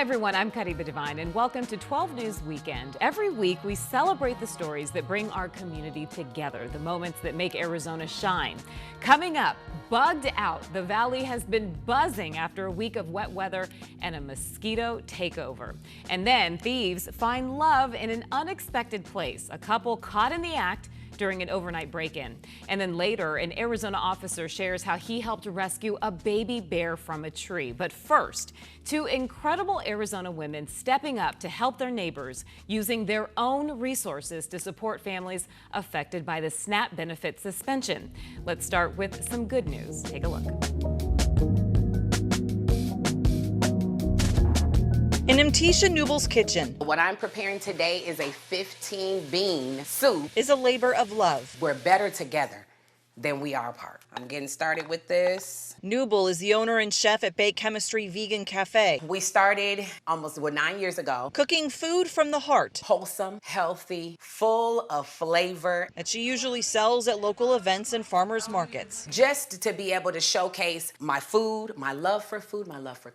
everyone, I'm Kariba Devine, and welcome to 12 News Weekend. Every week, we celebrate the stories that bring our community together, the moments that make Arizona shine. Coming up, bugged out. The valley has been buzzing after a week of wet weather and a mosquito takeover. And then thieves find love in an unexpected place. A couple caught in the act during an overnight break-in. And then later, an Arizona officer shares how he helped rescue a baby bear from a tree. But first, two incredible Arizona women stepping up to help their neighbors using their own resources to support families affected by the SNAP benefit suspension. Let's start with some good news. Take a look. In Mtisha Nubel's kitchen. What I'm preparing today is a 15-bean soup. Is a labor of love. We're better together than we are apart. I'm getting started with this. Nubel is the owner and chef at Bake Chemistry Vegan Cafe. We started almost 9 years ago. Cooking food from the heart. Wholesome, healthy, full of flavor. That she usually sells at local events and farmers markets. Just to be able to showcase my food, my love for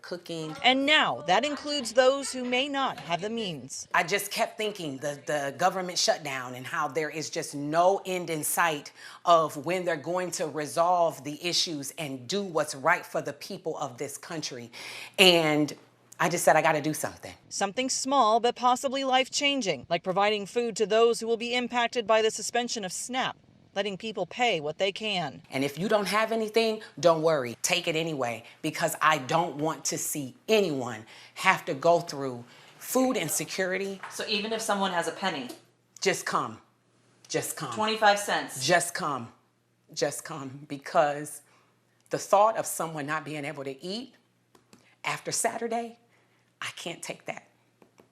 cooking. And now that includes those who may not have the means. I just kept thinking the government shutdown and how there is just no end in sight of when they're going to resolve the issues and do what's right for the people of this country. And I just said, I got to do something. Something small but possibly life-changing, like providing food to those who will be impacted by the suspension of SNAP, letting people pay what they can. And if you don't have anything, don't worry. Take it anyway, because I don't want to see anyone have to go through food insecurity. So even if someone has a penny? Just come. Just come. 25 cents. Just come. Just come. Because the thought of someone not being able to eat after Saturday, I can't take that.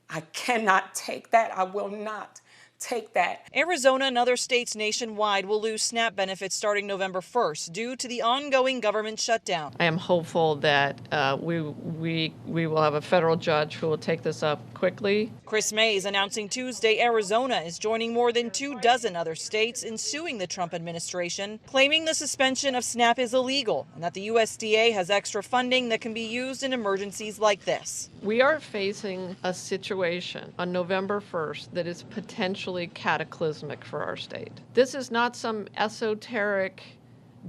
I cannot take that. I will not take that. Arizona and other states nationwide will lose SNAP benefits starting November 1st due to the ongoing government shutdown. I am hopeful that we will have a federal judge who will take this up quickly. Chris Mays announcing Tuesday Arizona is joining more than 24 other states in suing the Trump administration, claiming the suspension of SNAP is illegal and that the USDA has extra funding that can be used in emergencies like this. We are facing a situation on November 1st that is potentially cataclysmic for our state. This is not some esoteric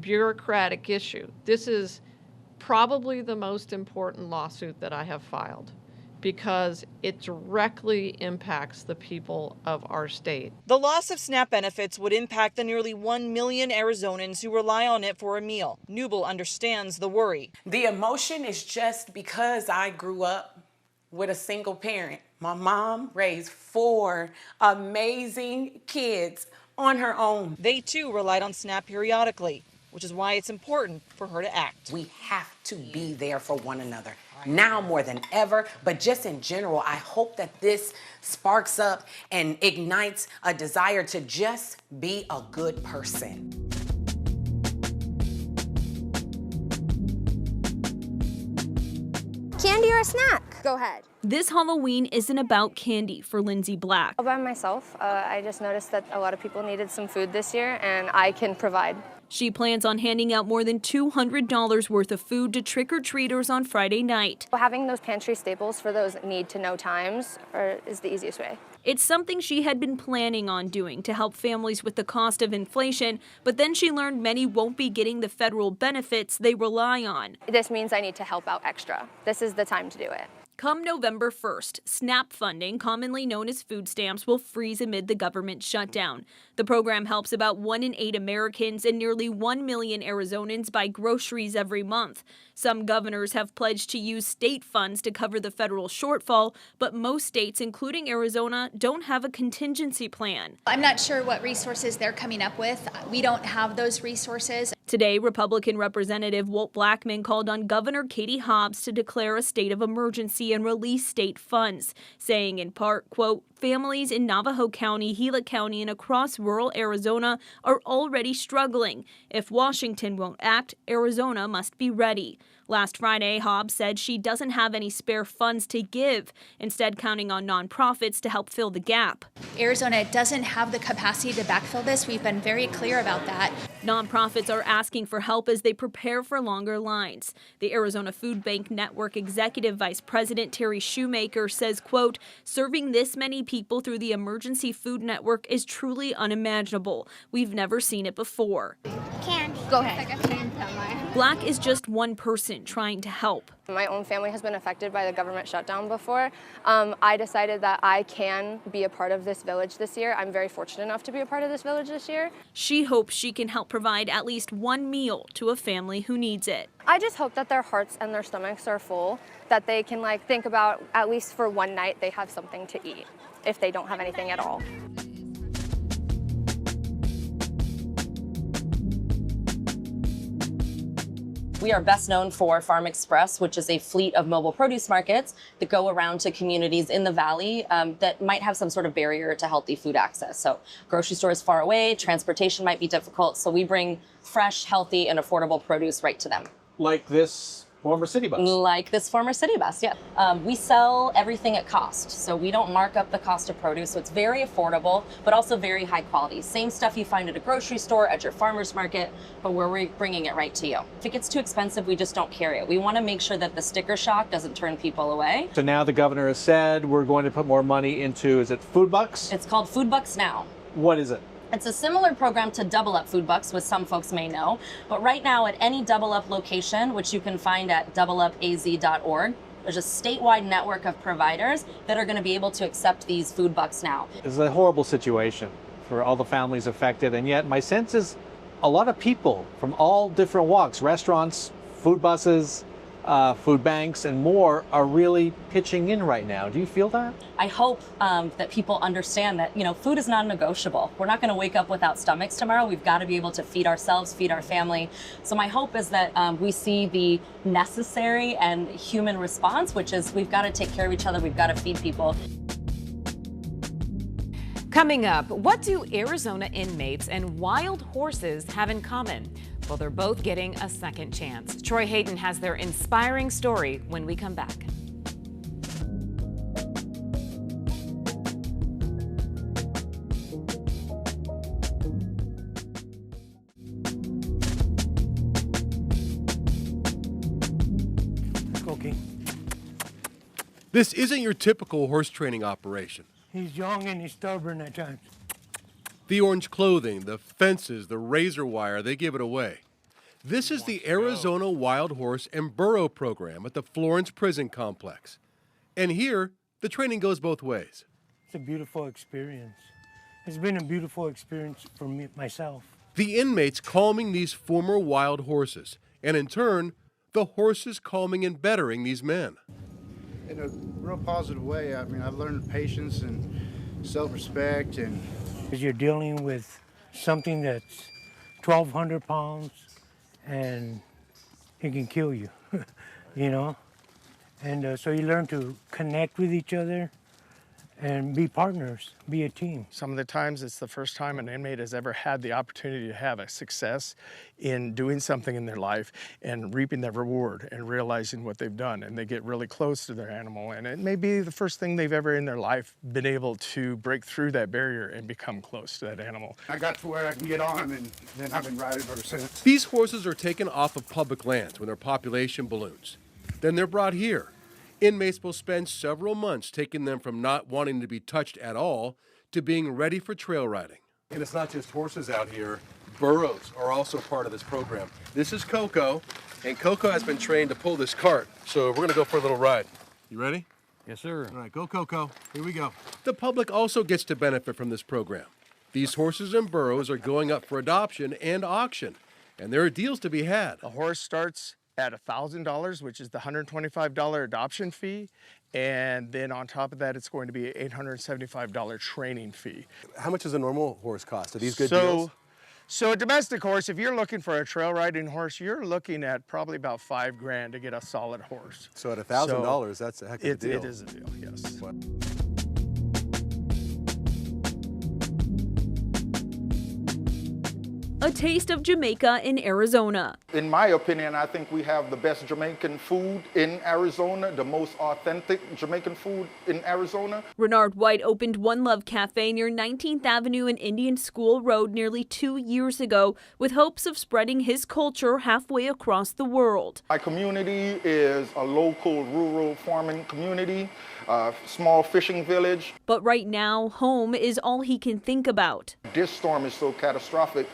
bureaucratic issue. This is probably the most important lawsuit that I have filed because it directly impacts the people of our state. The loss of SNAP benefits would impact the nearly 1 million Arizonans who rely on it for a meal. Nubel understands the worry. The emotion is just because I grew up with a single parent. My mom raised 4 amazing kids on her own. They too relied on SNAP periodically, which is why it's important for her to act. We have to be there for one another, now more than ever, but just in general, I hope that this sparks up and ignites a desire to just be a good person. Candy or a snack? Go ahead. This Halloween isn't about candy for Lindsay Black. All by myself. I just noticed that a lot of people needed some food this year, and I can provide. She plans on handing out more than $200 worth of food to trick-or-treaters on Friday night. Having those pantry staples for those need-to-know times is the easiest way. It's something she had been planning on doing to help families with the cost of inflation, but then she learned many won't be getting the federal benefits they rely on. This means I need to help out extra. This is the time to do it. Come November 1st, SNAP funding, commonly known as food stamps, will freeze amid the government shutdown. The program helps about 1 in 8 Americans and nearly 1 million Arizonans buy groceries every month. Some governors have pledged to use state funds to cover the federal shortfall, but most states, including Arizona, don't have a contingency plan. I'm not sure what resources they're coming up with. We don't have those resources. Today, Republican Representative Walt Blackman called on Governor Katie Hobbs to declare a state of emergency and release state funds, saying in part, quote, families in Navajo County, Gila County, and across rural Arizona are already struggling. If Washington won't act, Arizona must be ready. Last Friday, Hobbs said she doesn't have any spare funds to give, instead counting on nonprofits to help fill the gap. Arizona doesn't have the capacity to backfill this. We've been very clear about that. Nonprofits are asking for help as they prepare for longer lines. The Arizona Food Bank Network Executive Vice President Terry Shoemaker says, quote, serving this many people through the Emergency Food Network is truly unimaginable. We've never seen it before. Candy. Go ahead. Black is just one person trying to help. My own family has been affected by the government shutdown before. I decided that I can be a part of this village this year. I'm very fortunate enough to be a part of this village this year. She hopes she can help provide at least one meal to a family who needs it. I just hope that their hearts and their stomachs are full, that they can think about at least for one night they have something to eat if they don't have anything at all. We are best known for Farm Express, which is a fleet of mobile produce markets that go around to communities in the valley that might have some sort of barrier to healthy food access. So grocery stores far away, transportation might be difficult. So we bring fresh, healthy, and affordable produce right to them. Like this former city bus. Like this former city bus, yeah. We sell everything at cost. So we don't mark up the cost of produce. So it's very affordable, but also very high quality. Same stuff you find at a grocery store, at your farmer's market, but we're bringing it right to you. If it gets too expensive, we just don't carry it. We want to make sure that the sticker shock doesn't turn people away. So now the governor has said we're going to put more money into, is it Food Bucks? It's called Food Bucks Now. What is it? It's a similar program to Double Up Food Bucks, which some folks may know. But right now, at any Double Up location, which you can find at doubleupaz.org, there's a statewide network of providers that are going to be able to accept these Food Bucks now. This is a horrible situation for all the families affected, and yet my sense is a lot of people from all different walks, restaurants, food buses, food banks, and more are really pitching in right now. Do you feel that? I hope that people understand that, food is non-negotiable. We're not going to wake up without stomachs tomorrow. We've got to be able to feed ourselves, feed our family. So my hope is that we see the necessary and human response, which is we've got to take care of each other. We've got to feed people. Coming up, what do Arizona inmates and wild horses have in common? Well, they're both getting a second chance. Troy Hayden has their inspiring story when we come back. Okay. This isn't your typical horse training operation. He's young and he's stubborn at times. The orange clothing, the fences, the razor wire, they give it away. This is the Arizona Wild Horse and Burro program at the Florence Prison Complex. And here, the training goes both ways. It's a beautiful experience. It's been a beautiful experience for me, myself. The inmates calming these former wild horses, and in turn, the horses calming and bettering these men. In a real positive way. I mean, I've learned patience and self-respect, and You're dealing with something that's 1,200 pounds and it can kill you, And so you learn to connect with each other and be partners, be a team. Some of the times it's the first time an inmate has ever had the opportunity to have a success in doing something in their life and reaping that reward and realizing what they've done, and they get really close to their animal, and it may be the first thing they've ever in their life been able to break through that barrier and become close to that animal. I got to where I can get on, and then I've been riding ever since. These horses are taken off of public lands when their population balloons. Then they're brought here. Inmates will spend several months taking them from not wanting to be touched at all to being ready for trail riding. And it's not just horses out here. Burros are also part of this program. This is Coco, and Coco has been trained to pull this cart. So we're gonna go for a little ride. You ready? Yes, sir. All right, go Coco. Here we go. The public also gets to benefit from this program. These horses and burros are going up for adoption and auction, and there are deals to be had. A horse starts at $1,000, which is the $125 adoption fee, and then on top of that, it's going to be an $875 training fee. How much does a normal horse cost? Are these good deals? So a domestic horse, if you're looking for a trail riding horse, you're looking at probably about $5,000 to get a solid horse. So at $1,000, that's a heck of a deal. It is a deal, yes. A taste of Jamaica in Arizona. In my opinion, I think we have the best Jamaican food in Arizona, the most authentic Jamaican food in Arizona. Renard White opened One Love Cafe near 19th Avenue and Indian School Road nearly 2 years ago with hopes of spreading his culture halfway across the world. My community is a local rural farming community, a small fishing village. But right now, home is all he can think about. This storm is so catastrophic.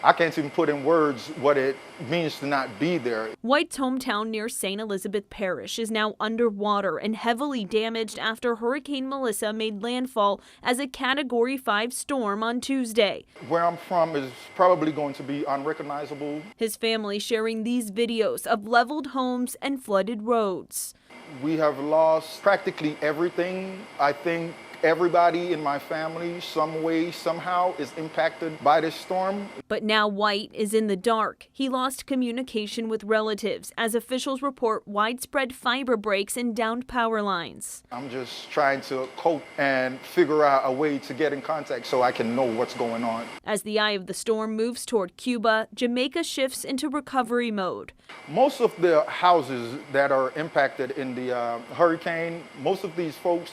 I can't even put in words what it means to not be there. White's hometown near St. Elizabeth Parish is now underwater and heavily damaged after Hurricane Melissa made landfall as a Category 5 storm on Tuesday. Where I'm from is probably going to be unrecognizable. His family sharing these videos of leveled homes and flooded roads. We have lost practically everything. I think everybody in my family, some way, somehow, is impacted by this storm. But now White is in the dark. He lost communication with relatives as officials report widespread fiber breaks and downed power lines. I'm just trying to cope and figure out a way to get in contact so I can know what's going on. As the eye of the storm moves toward Cuba, Jamaica shifts into recovery mode. Most of the houses that are impacted in the hurricane, most of these folks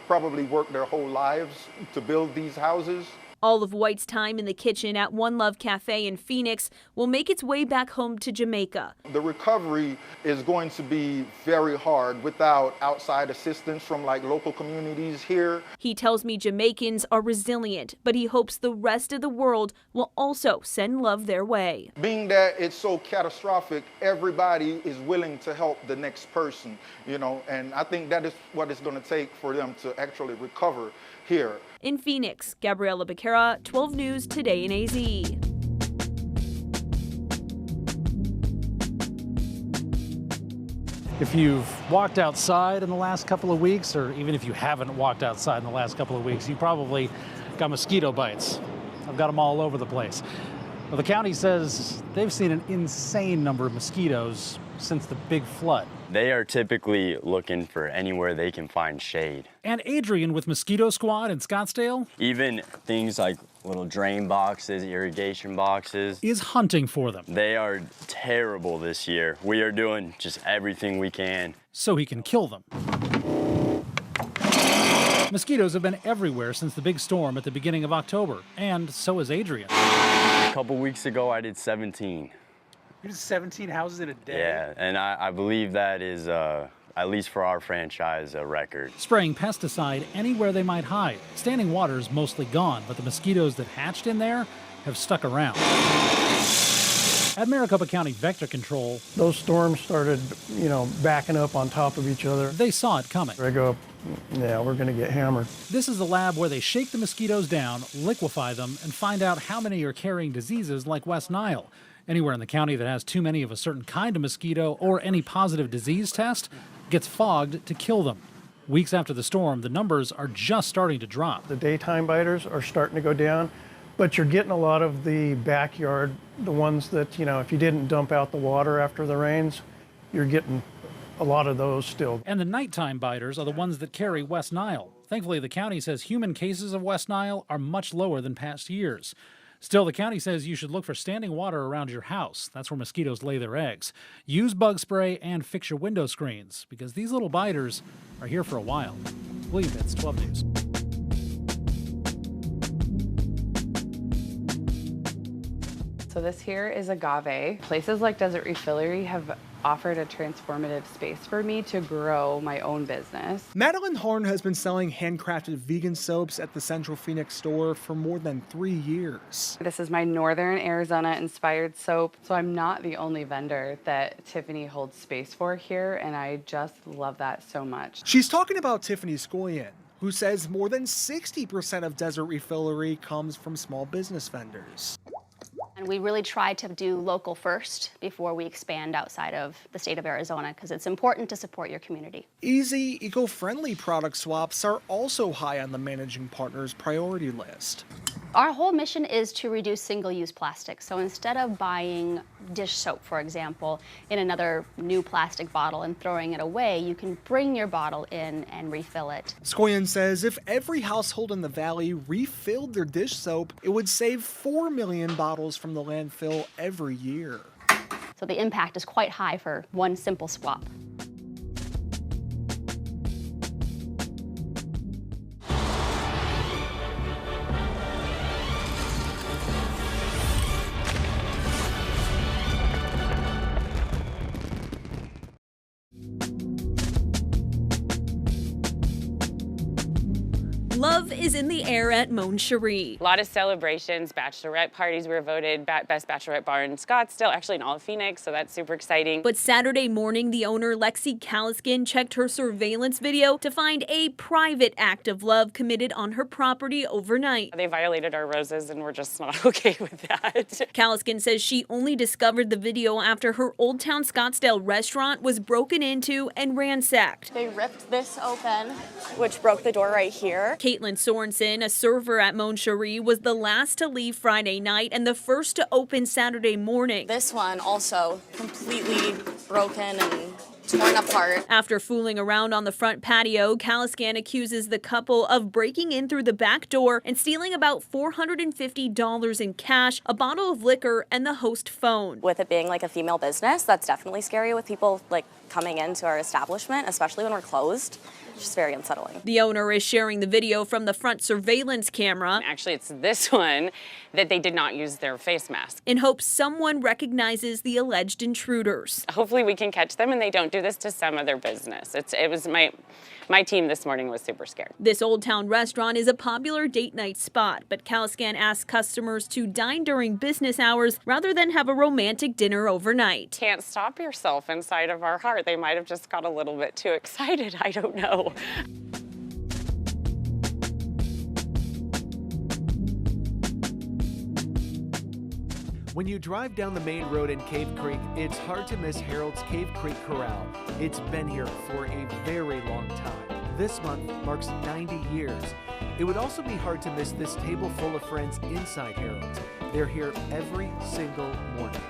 probably worked their whole lives to build these houses. All of White's time in the kitchen at One Love Cafe in Phoenix will make its way back home to Jamaica. The recovery is going to be very hard without outside assistance from local communities here. He tells me Jamaicans are resilient, but he hopes the rest of the world will also send love their way. Being that it's so catastrophic, everybody is willing to help the next person, and I think that is what it's going to take for them to actually recover here. In Phoenix, Gabriela Becerra, 12 News Today in AZ. If you've walked outside in the last couple of weeks, or even if you haven't walked outside in the last couple of weeks, you probably got mosquito bites. I've got them all over the place. Well, the county says they've seen an insane number of mosquitoes since the big flood. They are typically looking for anywhere they can find shade. And Adrian with Mosquito Squad in Scottsdale, even things like little drain boxes, irrigation boxes, is hunting for them. They are terrible this year. We are doing just everything we can so he can kill them. Mosquitoes have been everywhere since the big storm at the beginning of October, and so has Adrian. A couple weeks ago, I did 17. You did 17 houses in a day? Yeah, and I believe that is, at least for our franchise, a record. Spraying pesticide anywhere they might hide. Standing water is mostly gone, but the mosquitoes that hatched in there have stuck around. At Maricopa County Vector Control, those storms started, backing up on top of each other. They saw it coming. I go, yeah, we're going to get hammered. This is the lab where they shake the mosquitoes down, liquefy them, and find out how many are carrying diseases like West Nile. Anywhere in the county that has too many of a certain kind of mosquito or any positive disease test gets fogged to kill them. Weeks after the storm, the numbers are just starting to drop. The daytime biters are starting to go down, but you're getting a lot of the backyard, the ones that, if you didn't dump out the water after the rains, you're getting a lot of those still. And the nighttime biters are the ones that carry West Nile. Thankfully, the county says human cases of West Nile are much lower than past years. Still, the county says you should look for standing water around your house. That's where mosquitoes lay their eggs. Use bug spray and fix your window screens, because these little biters are here for a while. William Pitts, 12 News. So this here is agave. Places like Desert Refillery have offered a transformative space for me to grow my own business. Madeline Horn has been selling handcrafted vegan soaps at the Central Phoenix store for more than 3 years. This is my Northern Arizona inspired soap, so I'm not the only vendor that Tiffany holds space for here, and I just love that so much. She's talking about Tiffany Scoyan, who says more than 60% of Desert Refillery comes from small business vendors. And we really try to do local first before we expand outside of the state of Arizona, because it's important to support your community. Easy, eco-friendly product swaps are also high on the managing partner's priority list. Our whole mission is to reduce single-use plastic. So instead of buying dish soap, for example, in another new plastic bottle and throwing it away, you can bring your bottle in and refill it. Scoyen says if every household in the valley refilled their dish soap, it would save 4 million bottles from the landfill every year. So the impact is quite high for one simple swap. Love is in the air at Mon Cherie. A lot of celebrations, bachelorette parties. We were voted best bachelorette bar in Scottsdale, actually in all of Phoenix, so that's super exciting. But Saturday morning, the owner, Lexi Caliskin, checked her surveillance video to find a private act of love committed on her property overnight. They violated our roses, and we're just not okay with that. Caliskin says she only discovered the video after her Old Town Scottsdale restaurant was broken into and ransacked. They ripped this open, which broke the door right here. Caitlin Sorensen, a server at Mon Cherie, was the last to leave Friday night and the first to open Saturday morning. This one also completely broken and torn apart. After fooling around on the front patio, Caliscan accuses the couple of breaking in through the back door and stealing about $450 in cash, a bottle of liquor, and the host phone. With it being like a female business, that's definitely scary with people like coming into our establishment, especially when we're closed. It's just very unsettling. The owner is sharing the video from the front surveillance camera. Actually, it's this one that they did not use their face mask. In hopes someone recognizes the alleged intruders. Hopefully we can catch them and they don't do this to some other business. It was my team this morning was super scared. This Old Town restaurant is a popular date night spot, but Caliscan asks customers to dine during business hours rather than have a romantic dinner overnight. Can't stop yourself inside of our heart. They might have just got a little bit too excited. I don't know. When you drive down the main road in Cave Creek, it's hard to miss Harold's Cave Creek Corral. It's been here for a very long time. This month marks 90 years. It would also be hard to miss this table full of friends inside Harold's. They're here every single morning.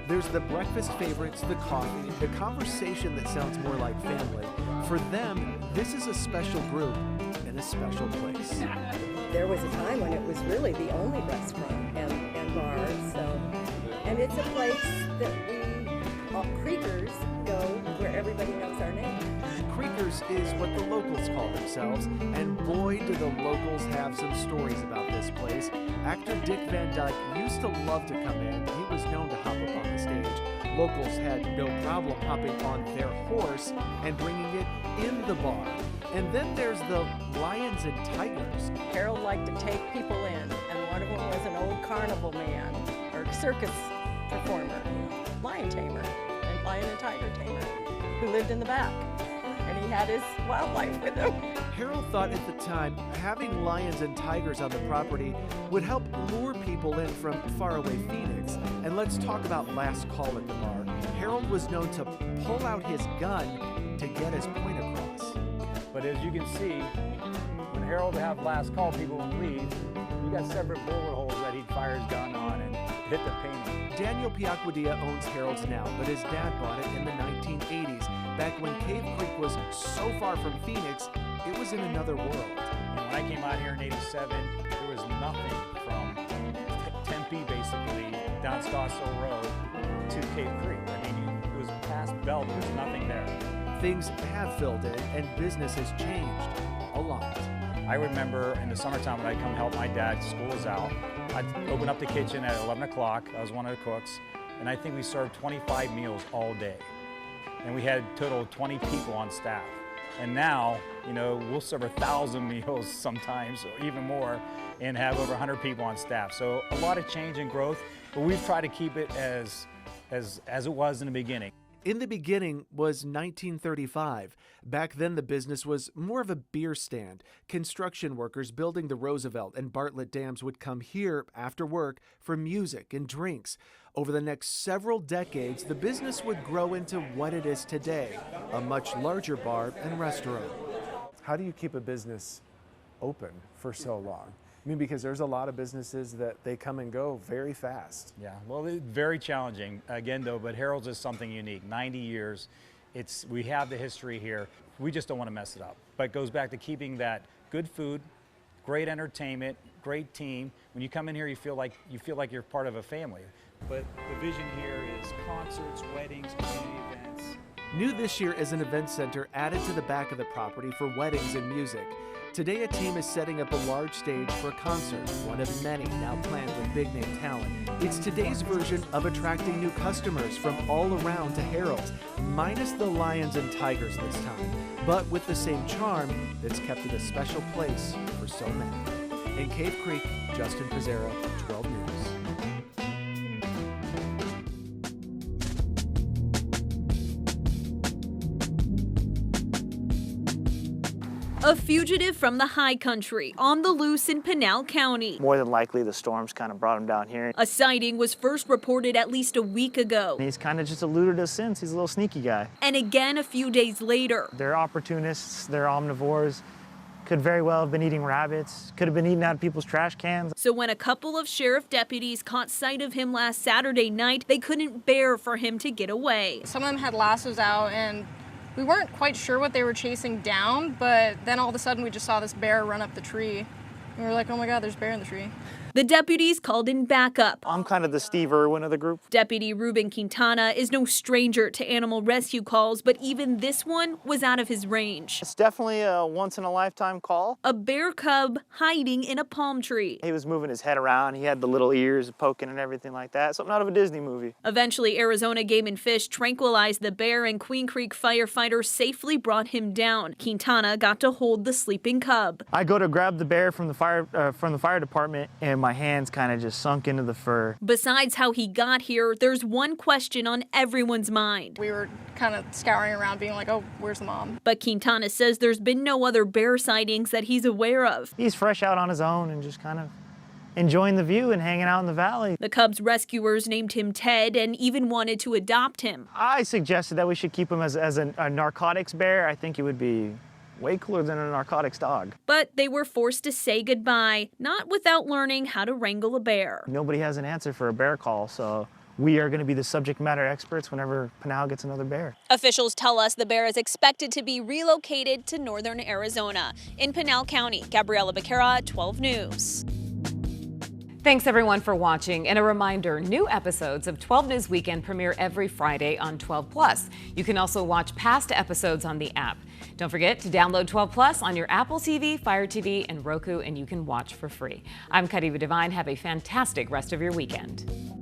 There's the breakfast favorites, the coffee, the conversation that sounds more like family. For them, this is a special group and a special place. There was a time when it was really the only restaurant and bar, and it's a place that we, Creekers, go where everybody knows our name. Creekers is what the locals call themselves, and boy do the locals have some stories about this place. Actor Dick Van Dyke used to love to come in. He was known to hop up on the stage. Locals had no problem hopping on their horse and bringing it in the bar. And then there's the lions and tigers. Harold liked to take people in, and one of them was an old carnival man, or circus performer, lion tamer, and lion and tiger tamer, who lived in the back. And he had his wildlife with him. Harold thought at the time having lions and tigers on the property would help lure people in from faraway Phoenix. And let's talk about last call at the bar. Harold was known to pull out his gun to get his point across. But as you can see, when Harold would have last call, people would leave. You got separate bullet holes that he'd fire his gun on and hit the painting. Daniel Piacquadia owns Harold's now, but his dad bought it in the 1980s. Back when Cave Creek was so far from Phoenix, it was in another world. And when I came out here in '87, there was nothing from Tempe, basically, down Scottsdale Road to Cave Creek. I mean, it was past Bell, but there's nothing there. Things have filled in, and business has changed a lot. I remember in the summertime when I'd come help my dad, school was out, I'd open up the kitchen at 11 o'clock. I was one of the cooks, and I think we served 25 meals all day. And we had a total of 20 people on staff. And now, you know, we'll serve 1,000 meals sometimes, or even more, and have over 100 people on staff. So a lot of change and growth, but we've tried to keep it as it was in the beginning. In the beginning was 1935. Back then, the business was more of a beer stand. Construction workers building the Roosevelt and Bartlett dams would come here after work for music and drinks. Over the next several decades, the business would grow into what it is today, a much larger bar and restaurant. How do you keep a business open for so long? I mean, because there's a lot of businesses that they come and go very fast. Yeah, well, it's very challenging again though, but Harold's is something unique. 90 years, we have the history here. We just don't want to mess it up. But it goes back to keeping that good food, great entertainment, great team. When you come in here, you feel like you're part of a family. But the vision here is concerts, weddings, community events. New this year is an event center added to the back of the property for weddings and music. Today, a team is setting up a large stage for a concert, one of many now planned with big-name talent. It's today's version of attracting new customers from all around to Harold's, minus the lions and tigers this time, but with the same charm that's kept it a special place for so many. In Cave Creek, Justin Pizzero, 12 News. A fugitive from the high country on the loose in Pinal County. More than likely, the storms kind of brought him down here. A sighting was first reported at least a week ago. He's kind of just eluded us since. He's a little sneaky guy. And again a few days later. They're opportunists, they're omnivores. Could very well have been eating rabbits, could have been eating out of people's trash cans. So when a couple of sheriff deputies caught sight of him last Saturday night, they couldn't bear for him to get away. Some of them had lassos out and we weren't quite sure what they were chasing down, but then all of a sudden we just saw this bear run up the tree. And we were like, oh my God, there's a bear in the tree. The deputies called in backup. I'm kind of the Steve Irwin of the group. Deputy Ruben Quintana is no stranger to animal rescue calls, but even this one was out of his range. It's definitely a once-in-a-lifetime call. A bear cub hiding in a palm tree. He was moving his head around. He had the little ears poking and everything like that. Something out of a Disney movie. Eventually, Arizona Game and Fish tranquilized the bear and Queen Creek firefighters safely brought him down. Quintana got to hold the sleeping cub. I go to grab the bear from the fire department, and my hands kind of just sunk into the fur. Besides how he got here, there's one question on everyone's mind. We were kind of scouring around being like, oh, where's the mom? But Quintana says there's been no other bear sightings that he's aware of. He's fresh out on his own and just kind of enjoying the view and hanging out in the valley. The cub's rescuers named him Ted and even wanted to adopt him. I suggested that we should keep him as a narcotics bear. I think it would be way cooler than a narcotics dog. But they were forced to say goodbye, not without learning how to wrangle a bear. Nobody has an answer for a bear call, so we are going to be the subject matter experts whenever Pinal gets another bear. Officials tell us the bear is expected to be relocated to northern Arizona. In Pinal County, Gabriela Becerra, 12 News. Thanks everyone for watching, and a reminder, new episodes of 12 News Weekend premiere every Friday on 12+. You can also watch past episodes on the app. Don't forget to download 12+ on your Apple TV, Fire TV, and Roku, and you can watch for free. I'm Kadiva Devine. Have a fantastic rest of your weekend.